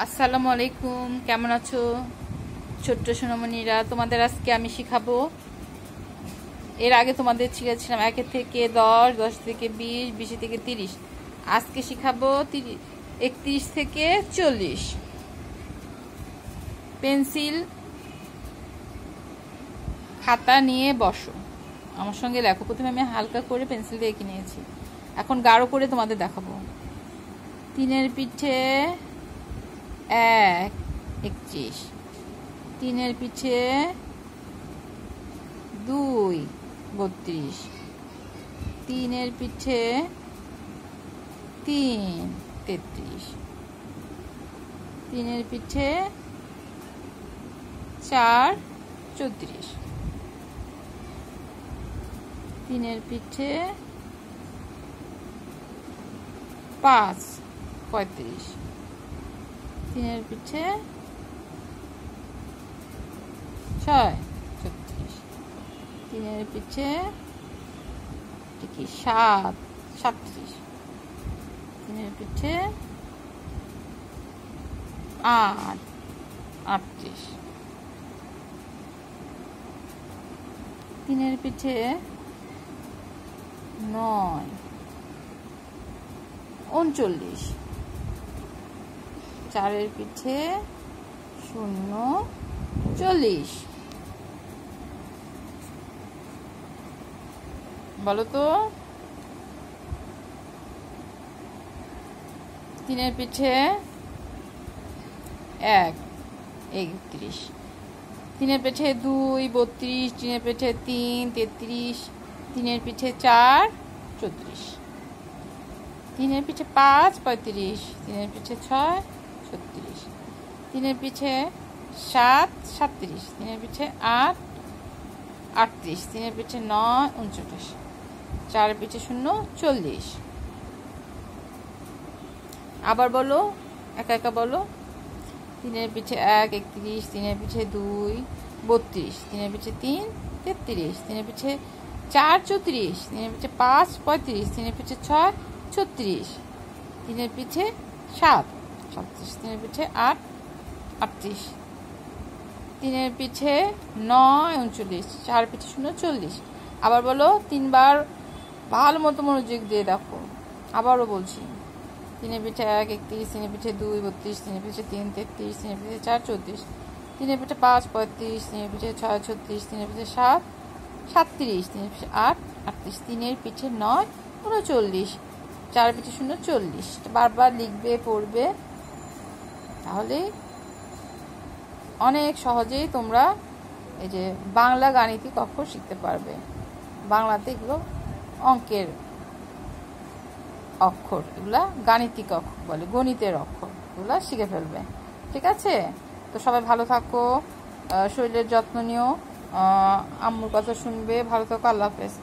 আসসালামু আলাইকুম, কেমন আছো ছোট্ট সোনামণিরা? তোমাদের আজকে আমি শিখাবো। এর আগে তোমাদের শিখেছিলাম 1 থেকে 10, 10 থেকে 20, 20 থেকে 30। আজকে শিখাবো 31 থেকে 40। পেন্সিল খাতা নিয়ে বসো, আমার সঙ্গে লেখো। প্রথমে আমি হালকা করে পেন্সিল দিয়ে এঁকে নিয়েছি, এখন গাঢ় করে তোমাদের দেখাবো। 3-এর পিঠে 1, 31। 3-এর পিঠে 2, 32। 3-এর পিঠে 3, 33। 3-এর পিঠে 4, 34। 3-এর পিঠে 5, 35। 3-এর পিঠে 6, 36। 3-এর পিঠে 7, 37। 3-এর পিঠে 8, 38। 3-এর পিঠে 9, 39। 4-এর পিঠে 0, 40। বলো তো। 3-এর পিঠে 1, 31। 3-এর পিঠে 2, 32। 3-এর পিঠে 3, 33। 3-এর পিঠে 4, 34। 3-এর পিঠে 5, 35। 3-এর পিঠে 6, 36। 3-এর পিঠে 7, 37। 3-এর পিঠে 8, 38। 3-এর পিঠে 9, 39। 4-এর পিঠে 0, 40। আবার বলো, একা একা বলো। 3-এর পিঠে 1, 31। 3-এর পিঠে 2, 32। 3-এর পিঠে 3, 33। 3-এর পিঠে 4, 34। 3-এর পিঠে 5, 35। 3-এর পিঠে 6, 36। 3-এর পিঠে 7, 37। 3-এর পিঠে 8, 38। 3-এর পিঠে 9, 39। 4-এর পিঠে 0, 40। আবার বলো 3 বার, ভালো মতো মনোযোগ দিয়ে দেখো। আবারও বলছি। 3-এর পিঠে 1, 31। 3-এর পিঠে 2, 32। 3-এর পিঠে 3, 33। 3-এর পিঠে 4, 34। 3-এর পিঠে 5, 35। 3-এর পিঠে 6, 36। 3-এর পিঠে 7, 37। 3-এর পিঠে 8, 38। 3-এর পিঠে 9, 39। 4-এর পিঠে 0, 40। বারবার লিখবে, পড়বে, তাহলে অনেক সহজেই তোমরা এই যে বাংলা গাণিতিক অক্ষর শিখতে পারবে। বাংলাতে এগুলো অঙ্কের অক্ষর, এগুলা গাণিতিক অক্ষর বলে, গণিতের অক্ষর, এগুলা শিখে ফেলবে। ঠিক আছে? তো সবাই ভালো থাকো, শরীরের যত্ন নিও, আম্মুর কথা শুনবে। ভালো থাকো, আল্লাহ হাফেজ।